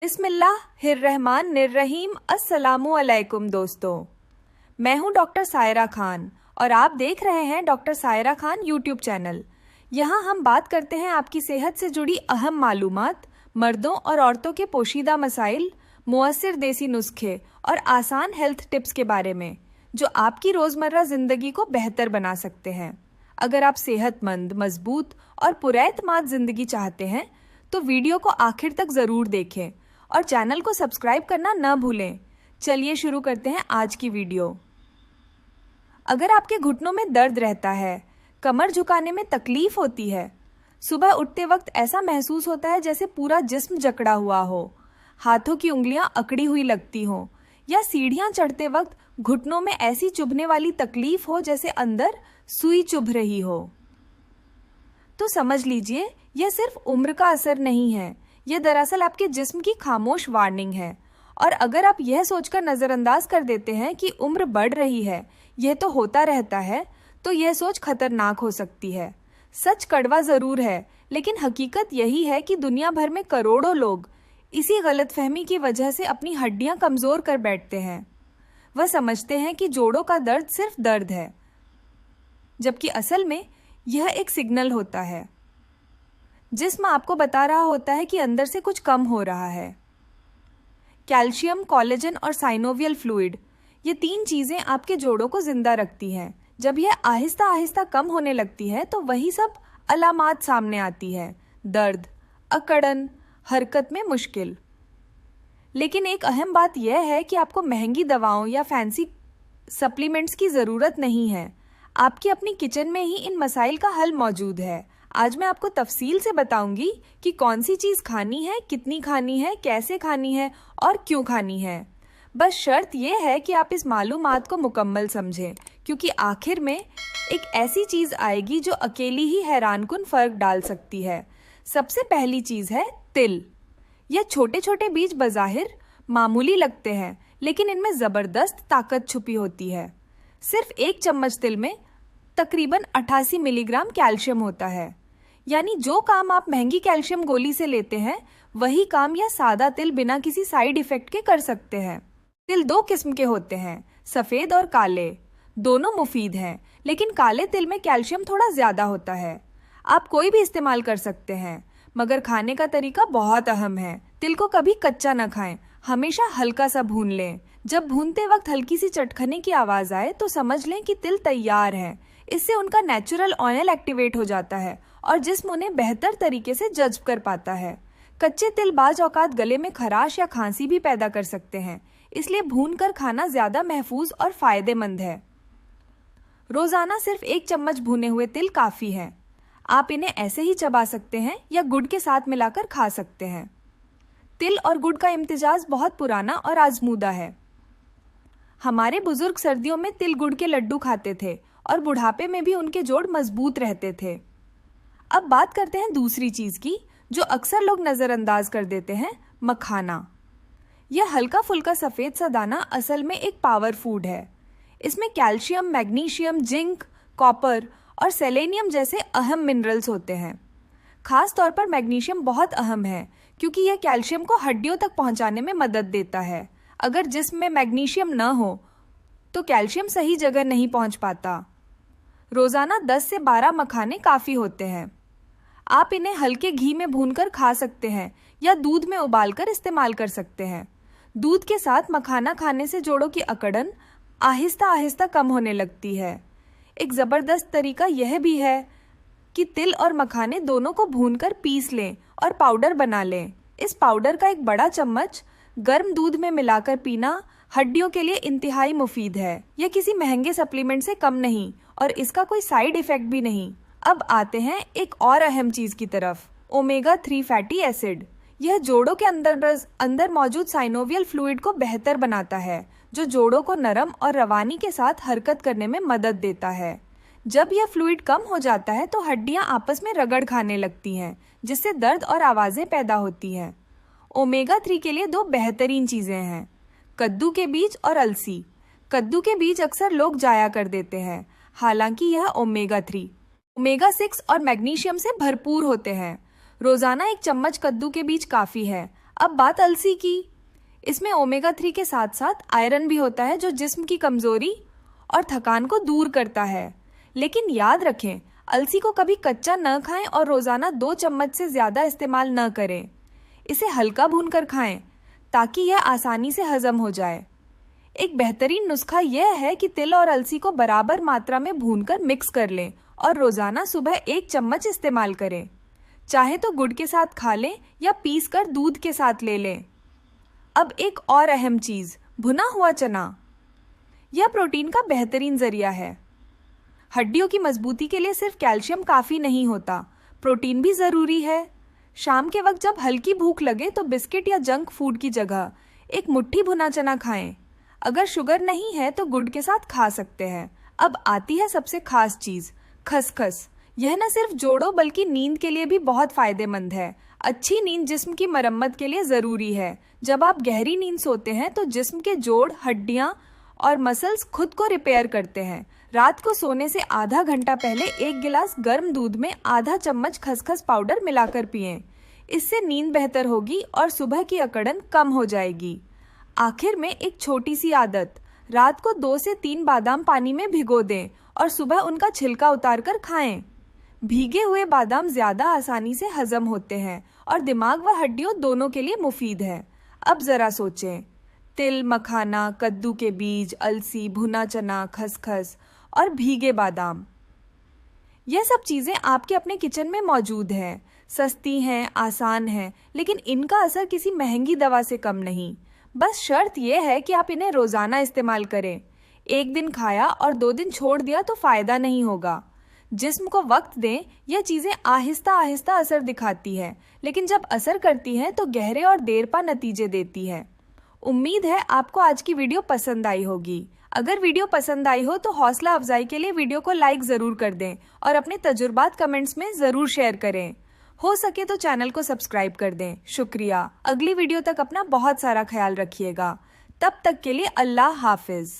बिस्मिल्लाहिर्रहमानिर्रहीम। अस्सलामु अलैकुम दोस्तों, मैं हूं डॉक्टर सायरा खान और आप देख रहे हैं doctor Saira Khan YouTube channel. यहां हम बात करते हैं आपकी सेहत से जुड़ी अहम मालूमात, मर्दों और औरतों के पोशीदा मसाइल, मुअस्सिर देसी नुस्खे और आसान हेल्थ टिप्स के बारे में जो आपकी रोज़मर्रा ज़िंदगी को बेहतर बना सकते हैं। अगर आप सेहतमंद, मजबूत और पुरएतमाद ज़िंदगी चाहते हैं तो वीडियो को आखिर तक ज़रूर देखें और चैनल को सब्सक्राइब करना न भूलें। चलिए शुरू करते हैं आज की वीडियो। अगर आपके घुटनों में दर्द रहता है, कमर झुकाने में तकलीफ होती है, सुबह उठते वक्त ऐसा महसूस होता है जैसे पूरा जिस्म जकड़ा हुआ हो, हाथों की उंगलियां अकड़ी हुई लगती हों, या सीढ़ियां चढ़ते वक्त घुटनों में ऐसी चुभने वाली तकलीफ हो जैसे अंदर सुई चुभ रही हो, तो समझ लीजिए यह सिर्फ उम्र का असर नहीं है, यह दरअसल आपके जिस्म की खामोश वार्निंग है। और अगर आप यह सोचकर नज़रअंदाज कर देते हैं कि उम्र बढ़ रही है, यह तो होता रहता है, तो यह सोच खतरनाक हो सकती है। सच कड़वा ज़रूर है, लेकिन हकीकत यही है कि दुनिया भर में करोड़ों लोग इसी गलतफहमी की वजह से अपनी हड्डियां कमज़ोर कर बैठते हैं। वह समझते हैं कि जोड़ों का दर्द सिर्फ दर्द है, जबकि असल में यह एक सिग्नल होता है। जिस्म आपको बता रहा होता है कि अंदर से कुछ कम हो रहा है। कैल्शियम, कोलेजन और साइनोवियल फ्लूइड, ये तीन चीज़ें आपके जोड़ों को जिंदा रखती हैं। जब यह आहिस्ता आहिस्ता कम होने लगती है तो वही सब अलामात सामने आती है: दर्द, अकड़न, हरकत में मुश्किल। लेकिन एक अहम बात यह है कि आपको महंगी दवाओं या फैंसी सप्लीमेंट्स की ज़रूरत नहीं है। आपकी अपनी किचन में ही इन मसाइल का हल मौजूद है। आज मैं आपको तफसील से बताऊंगी कि कौन सी चीज़ खानी है, कितनी खानी है, कैसे खानी है और क्यों खानी है। बस शर्त यह है कि आप इस मालूमात को मुकम्मल समझें, क्योंकि आखिर में एक ऐसी चीज़ आएगी जो अकेली ही हैरानकुन फ़र्क डाल सकती है। सबसे पहली चीज़ है तिल। यह छोटे छोटे बीज बज़ाहिर मामूली लगते हैं, लेकिन इनमें ज़बरदस्त ताकत छुपी होती है। सिर्फ एक चम्मच तिल में तकरीबन 88 मिलीग्राम कैल्शियम होता है। यानी जो काम आप महंगी कैल्शियम गोली से लेते हैं, वही काम यह सादा तिल बिना किसी साइड इफेक्ट के कर सकते हैं। तिल दो किस्म के होते हैं, सफ़ेद और काले। दोनों मुफीद हैं, लेकिन काले तिल में कैल्शियम थोड़ा ज़्यादा होता है। आप कोई भी इस्तेमाल कर सकते हैं, मगर खाने का तरीका बहुत अहम है। तिल को कभी कच्चा न खाएं, हमेशा हल्का सा भून लें। जब भूनते वक्त हल्की सी चटखने की आवाज़ आए तो समझ लें कि तिल तैयार है। इससे उनका नेचुरल ऑयल एक्टिवेट हो जाता है और जिस्म उन्हें बेहतर तरीके से जज्ब कर पाता है। कच्चे तिल बाज औकात गले में खराश या खांसी भी पैदा कर सकते हैं, इसलिए भूनकर खाना ज़्यादा महफूज और फ़ायदेमंद है। रोज़ाना सिर्फ एक चम्मच भुने हुए तिल काफ़ी है। आप इन्हें ऐसे ही चबा सकते हैं या गुड़ के साथ मिलाकर खा सकते हैं। तिल और गुड़ का इम्तिजाज बहुत पुराना और आजमूदा है। हमारे बुजुर्ग सर्दियों में तिल गुड़ के लड्डू खाते थे और बुढ़ापे में भी उनके जोड़ मजबूत रहते थे। अब बात करते हैं दूसरी चीज़ की, जो अक्सर लोग नज़रअंदाज कर देते हैं: मखाना। यह हल्का फुल्का सफ़ेद सा दाना असल में एक पावर फूड है। इसमें कैल्शियम, मैग्नीशियम, जिंक, कॉपर और सेलेनियम जैसे अहम मिनरल्स होते हैं। खास तौर पर मैग्नीशियम बहुत अहम है, क्योंकि यह कैल्शियम को हड्डियों तक पहुंचाने में मदद देता है। अगर जिस्म में मैग्नीशियम न हो तो कैल्शियम सही जगह नहीं पहुंच पाता। रोज़ाना 10 से 12 मखाने काफ़ी होते हैं। आप इन्हें हल्के घी में भूनकर खा सकते हैं या दूध में उबालकर इस्तेमाल कर सकते हैं। दूध के साथ मखाना खाने से जोड़ों की अकड़न आहिस्ता आहिस्ता कम होने लगती है। एक ज़बरदस्त तरीका यह भी है कि तिल और मखाने दोनों को भूनकर पीस लें और पाउडर बना लें। इस पाउडर का एक बड़ा चम्मच गर्म दूध में मिलाकर पीना हड्डियों के लिए इंतहाई मुफीद है। यह किसी महंगे सप्लीमेंट से कम नहीं और इसका कोई साइड इफेक्ट भी नहीं। अब आते हैं एक और अहम चीज़ की तरफ, ओमेगा 3 फैटी एसिड। यह जोड़ों के अंदर मौजूद साइनोवियल फ्लूइड को बेहतर बनाता है, जो जोड़ों को नरम और रवानी के साथ हरकत करने में मदद देता है। जब यह फ्लूइड कम हो जाता है तो हड्डियां आपस में रगड़ खाने लगती हैं, जिससे दर्द और आवाज़ें पैदा होती हैं। ओमेगा 3 के लिए दो बेहतरीन चीज़ें हैं: कद्दू के बीज और अलसी। कद्दू के बीज अक्सर लोग जाया कर देते हैं, हालांकि यह ओमेगा 3, ओमेगा 6 और मैग्नीशियम से भरपूर होते हैं। रोज़ाना एक चम्मच कद्दू के बीज काफ़ी है। अब बात अलसी की। इसमें ओमेगा 3 के साथ साथ आयरन भी होता है जो जिस्म की कमजोरी और थकान को दूर करता है। लेकिन याद रखें, अलसी को कभी कच्चा न खाएं और रोजाना 2 चम्मच से ज्यादा इस्तेमाल न करें। इसे हल्का भूनकर खाएं ताकि यह आसानी से हजम हो जाए। एक बेहतरीन नुस्खा यह है कि तिल और अलसी को बराबर मात्रा में भूनकर मिक्स कर लें और रोजाना सुबह 1 चम्मच इस्तेमाल करें। चाहे तो गुड़ के साथ खा लें या पीस कर दूध के साथ ले लें। अब एक और अहम चीज, भुना हुआ चना। यह प्रोटीन का बेहतरीन जरिया है। हड्डियों की मजबूती के लिए सिर्फ कैल्शियम काफी नहीं होता, प्रोटीन भी जरूरी है। शाम के वक्त जब हल्की भूख लगे तो बिस्किट या जंक फूड की जगह एक मुट्ठी भुना चना खाएं। अगर शुगर नहीं है तो गुड़ के साथ खा सकते हैं। अब आती है सबसे खास चीज, खसखस। यह न सिर्फ जोड़ों बल्कि नींद के लिए भी बहुत फायदेमंद है। अच्छी नींद जिस्म की मरम्मत के लिए जरूरी है। जब आप गहरी नींद सोते हैं तो जिस्म के जोड़, हड्डियां और मसल्स खुद को रिपेयर करते हैं। रात को सोने से आधा घंटा पहले 1 गिलास गर्म दूध में आधा चम्मच खसखस पाउडर मिलाकर पिएं। इससे नींद बेहतर होगी और सुबह की अकड़न कम हो जाएगी। आखिर में एक छोटी सी आदत, रात को 2 से 3 बादाम पानी में भिगो दें और सुबह उनका छिलका उतारकर खाएं। भीगे हुए बादाम ज्यादा आसानी से हजम होते हैं और दिमाग व हड्डियों दोनों के लिए मुफीद है। अब जरा सोचें, तिल, मखाना, कद्दू के बीज, अलसी, भुना चना, खसखस और भीगे बादाम, यह सब चीजें आपके अपने किचन में मौजूद हैं। सस्ती हैं, आसान हैं, लेकिन इनका असर किसी महंगी दवा से कम नहीं। बस शर्त यह है कि आप इन्हें रोजाना इस्तेमाल करें। एक दिन खाया और 2 दिन छोड़ दिया तो फायदा नहीं होगा। जिस्म को वक्त दें, यह चीजें आहिस्ता आहिस्ता असर दिखाती है, लेकिन जब असर करती हैं तो गहरे और देरपा नतीजे देती है। उम्मीद है आपको आज की वीडियो पसंद आई होगी। अगर वीडियो पसंद आई हो तो हौसला अफजाई के लिए वीडियो को लाइक जरूर कर दें और अपने तजुर्बात कमेंट्स में जरूर शेयर करें। हो सके तो चैनल को सब्सक्राइब कर दें। शुक्रिया। अगली वीडियो तक अपना बहुत सारा ख्याल रखिएगा। तब तक के लिए अल्लाह हाफिज।